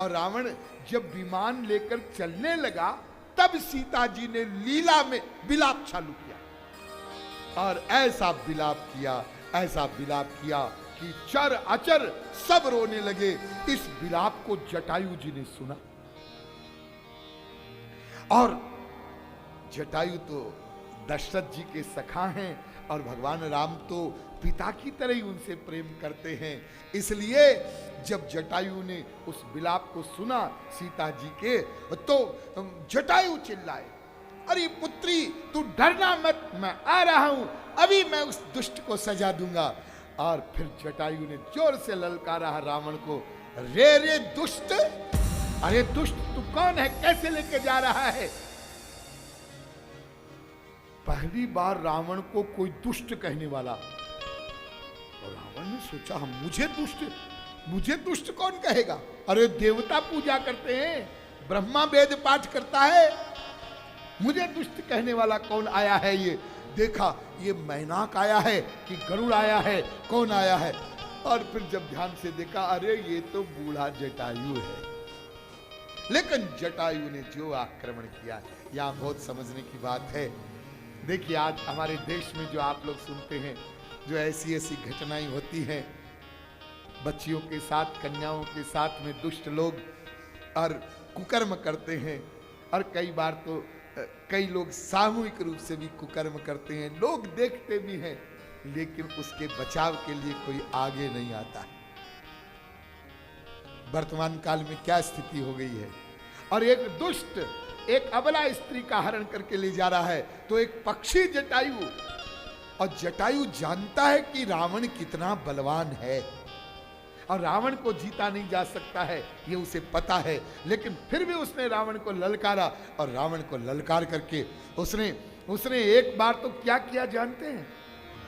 और रावण जब विमान लेकर चलने लगा तब सीता जी ने लीला में विलाप चालू किया और ऐसा विलाप किया कि चर अचर सब रोने लगे। इस विलाप को जटायु जी ने सुना और जटायु तो दशरथ जी के सखा हैं और भगवान राम तो पिता की तरह ही उनसे प्रेम करते हैं। इसलिए जब जटायु ने उस विलाप को सुना सीता जी के, तो जटायु चिल्लाए, अरे पुत्री तू डरना मत, मैं आ रहा हूं, अभी मैं उस दुष्ट को सजा दूंगा। और फिर जटायु ने जोर से ललकारा रावण को, रे रे दुष्ट, अरे दुष्ट तू कौन है, कैसे लेके जा रहा है। पहली बार रावण को कोई दुष्ट कहने वाला, और रावण ने सोचा हम मुझे दुष्ट कौन कहेगा, अरे देवता पूजा करते हैं, ब्रह्मा वेद पाठ करता है, मुझे दुष्ट कहने वाला कौन आया है। ये देखा, ये मैनाक आया है कि गरुड़ आया है, कौन आया है। और फिर जब ध्यान से देखा, अरे ये तो बूढ़ा जटायु है। लेकिन जटायु ने जो आक्रमण किया, यहां बहुत समझने की बात है। देखिए आज हमारे देश में जो आप लोग सुनते हैं, जो ऐसी ऐसी घटनाएं होती हैं, बच्चियों के साथ, कन्याओं के साथ में दुष्ट लोग और कुकर्म करते हैं। और कई बार तो कई लोग सामूहिक रूप से भी कुकर्म करते हैं, लोग देखते भी हैं, लेकिन उसके बचाव के लिए कोई आगे नहीं आता। वर्तमान काल में क्या स्थिति हो गई है। और एक दुष्ट एक अबला स्त्री का हरण करके ले जा रहा है, तो एक पक्षी जटायु, और जटायु जानता है कि रावण कितना बलवान है और रावण को जीता नहीं जा सकता है, ये उसे पता है। लेकिन फिर भी उसने रावण को ललकारा, और रावण को ललकार करके उसने एक बार तो क्या किया जानते हैं,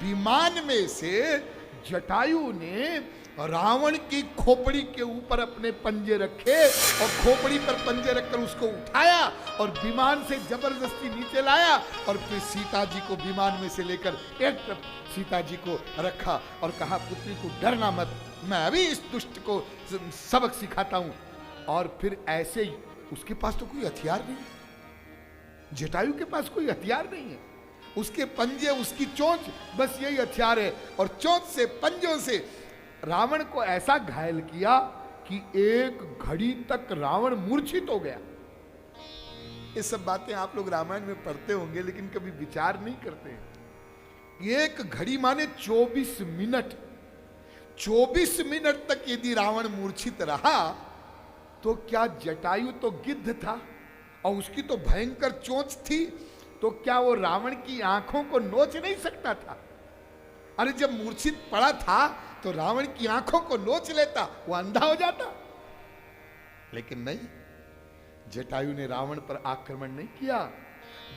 विमान में से जटायु ने रावण की खोपड़ी के ऊपर अपने पंजे रखे और खोपड़ी पर पंजे रखकर उसको उठाया और विमान से जबरदस्ती नीचे लाया। और फिर सीता जी को विमान में से लेकर एक तरफ सीता जी को रखा और कहा, पुत्री को डरना मत, मैं अभी इस दुष्ट को सबक सिखाता हूं। और फिर ऐसे ही, उसके पास तो कोई हथियार नहीं, जटायु के पास कोई हथियार नहीं है, उसके पंजे, उसकी चोंच, बस यही हथियार है। और चोंच से, पंजों से रावण को ऐसा घायल किया कि एक घड़ी तक रावण मूर्छित हो गया। ये सब बातें आप लोग रामायण में पढ़ते होंगे, लेकिन कभी विचार नहीं करते हैं। एक घड़ी माने 24 मिनट, 24 मिनट तक यदि रावण मूर्छित रहा, तो क्या जटायु तो गिद्ध था और उसकी तो भयंकर चोंच थी, तो क्या वो रावण की आंखों को नोच नहीं सकता था। अरे जब मूर्छित पड़ा था तो रावण की आंखों को नोच लेता, वो अंधा हो जाता। लेकिन नहीं, जटायु ने रावण पर आक्रमण नहीं किया।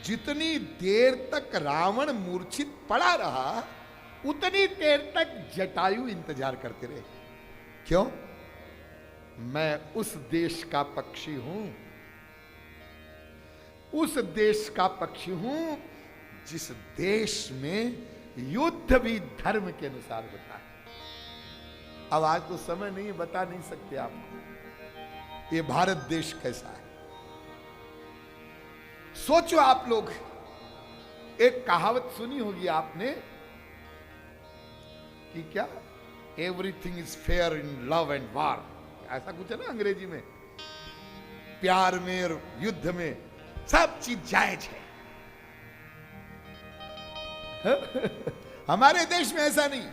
जितनी देर तक रावण मूर्छित पड़ा रहा, उतनी देर तक जटायु इंतजार करते रहे। क्यों? मैं उस देश का पक्षी हूं, उस देश का पक्षी हूं जिस देश में युद्ध भी धर्म के अनुसार होता है। अब आज तो समय नहीं, बता नहीं सकते आपको ये भारत देश कैसा है। सोचो आप लोग, एक कहावत सुनी होगी आपने कि क्या, everything is fair in love and वार, ऐसा कुछ है ना अंग्रेजी में। प्यार में और युद्ध में सब चीज जायज है। हमारे देश में ऐसा नहीं,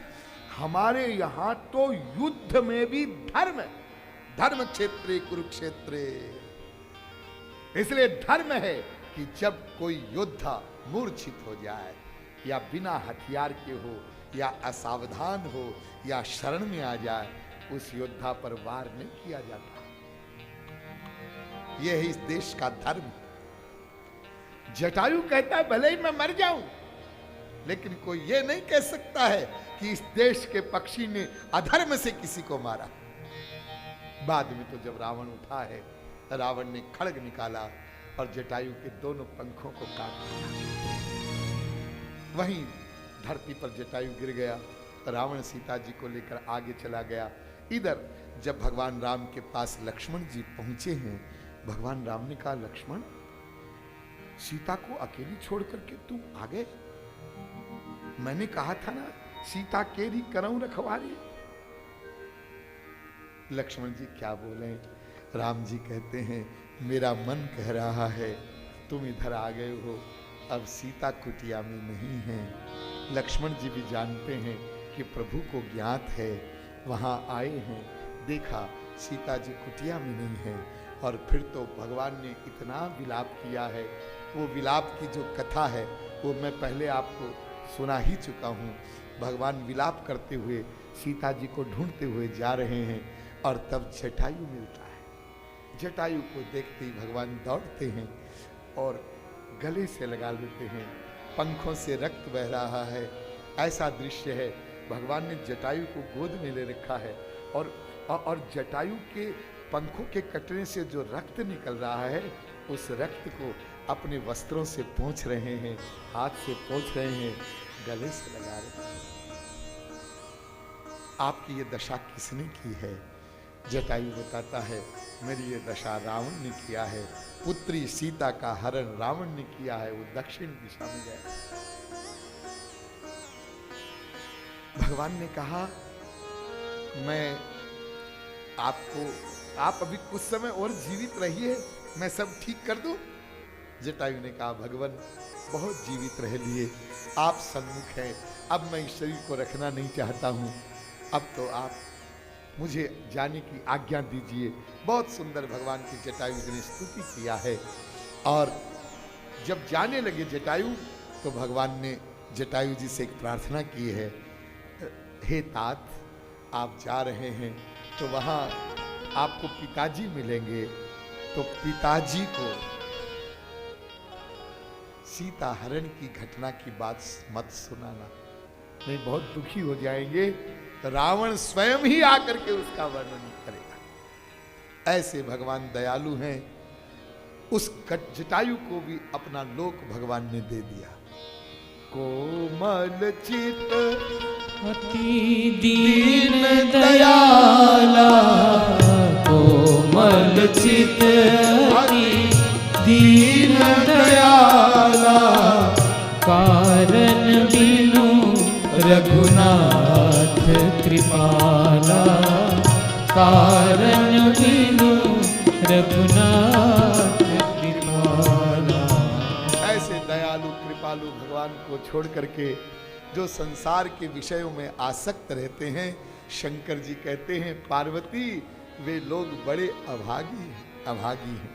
हमारे यहां तो युद्ध में भी धर्म है, धर्म क्षेत्रे कुरुक्षेत्रे। इसलिए धर्म है कि जब कोई योद्धा मूर्छित हो जाए, या बिना हथियार के हो, या असावधान हो, या शरण में आ जाए, उस योद्धा पर वार नहीं किया जाता। यह है इस देश का धर्म। जटायु कहता है भले ही मैं मर जाऊं, लेकिन कोई ये नहीं कह सकता है कि इस देश के पक्षी ने अधर्म से किसी को मारा। बाद में तो जब रावण उठा है, रावण ने खड्ग निकाला और जटायु के दोनों पंखों को काट दिया। वहीं धरती पर जटायु गिर गया। रावण सीता जी को लेकर आगे चला गया। इधर जब भगवान राम के पास लक्ष्मण जी पहुंचे हैं, भगवान राम ने कहा, लक्ष्मण, सीता को अकेली छोड़ करके तुम आ गए? मैंने कहा था ना, सीता केरी करऊं रखवारी। लक्ष्मण जी क्या बोले? राम जी कहते हैं, मेरा मन कह रहा है तुम इधर आ गए हो, अब सीता कुटिया में नहीं है। लक्ष्मण जी भी जानते हैं कि प्रभु को ज्ञात है, वहां आए हैं, देखा सीता जी कुटिया में नहीं है। और फिर तो भगवान ने इतना विलाप किया है, वो विलाप की जो कथा है वो मैं पहले आपको सुना ही चुका हूँ। भगवान विलाप करते हुए सीता जी को ढूंढते हुए जा रहे हैं और तब जटायु मिलता है। जटायु को देखते ही भगवान दौड़ते हैं और गले से लगा लेते हैं, पंखों से रक्त बह रहा है। ऐसा दृश्य है, भगवान ने जटायु को गोद में ले रखा है और जटायु के पंखों के कटने से जो रक्त निकल रहा है, उस रक्त को अपने वस्त्रों से पोंछ रहे हैं, हाथ से पोंछ रहे हैं, गले से लगा रहे हैं। आपकी ये दशा किसने की है? जटायु बताता है, मेरी ये दशा रावण ने किया है। पुत्री सीता का हरण रावण ने किया है। वो दक्षिण दिशा में गया। भगवान ने कहा, मैं आप अभी कुछ समय और जीवित रहिए, मैं सब ठीक कर दूं। जटायु ने कहा, भगवान बहुत जीवित रह लिए, आप सन्मुख हैं, अब मैं इस शरीर को रखना नहीं चाहता हूं, अब तो आप मुझे जाने की आज्ञा दीजिए। बहुत सुंदर भगवान की जटायु जी ने स्तुति किया है। और जब जाने लगे जटायु, तो भगवान ने जटायु जी से एक प्रार्थना की है, हे तात, आप जा रहे हैं तो वहां आपको पिताजी मिलेंगे, तो पिताजी को सीता हरण की घटना की बात मत सुनाना, नहीं बहुत दुखी हो जाएंगे। रावण स्वयं ही आकर के उसका वर्णन करेगा। ऐसे भगवान दयालु हैं। उस जटायु को भी अपना लोक भगवान ने दे दिया। कोमल चित अति दीन दयाला, कोमल चित अति दीन दयाला, कारण बिनु रघुनाथ कृपाला, कारण बिनु रघुनाथ कृपाला। ऐसे दयालु कृपालु भगवान को छोड़ करके जो संसार के विषयों में आसक्त रहते हैं, शंकर जी कहते हैं, पार्वती वे लोग बड़े अभागी हैं।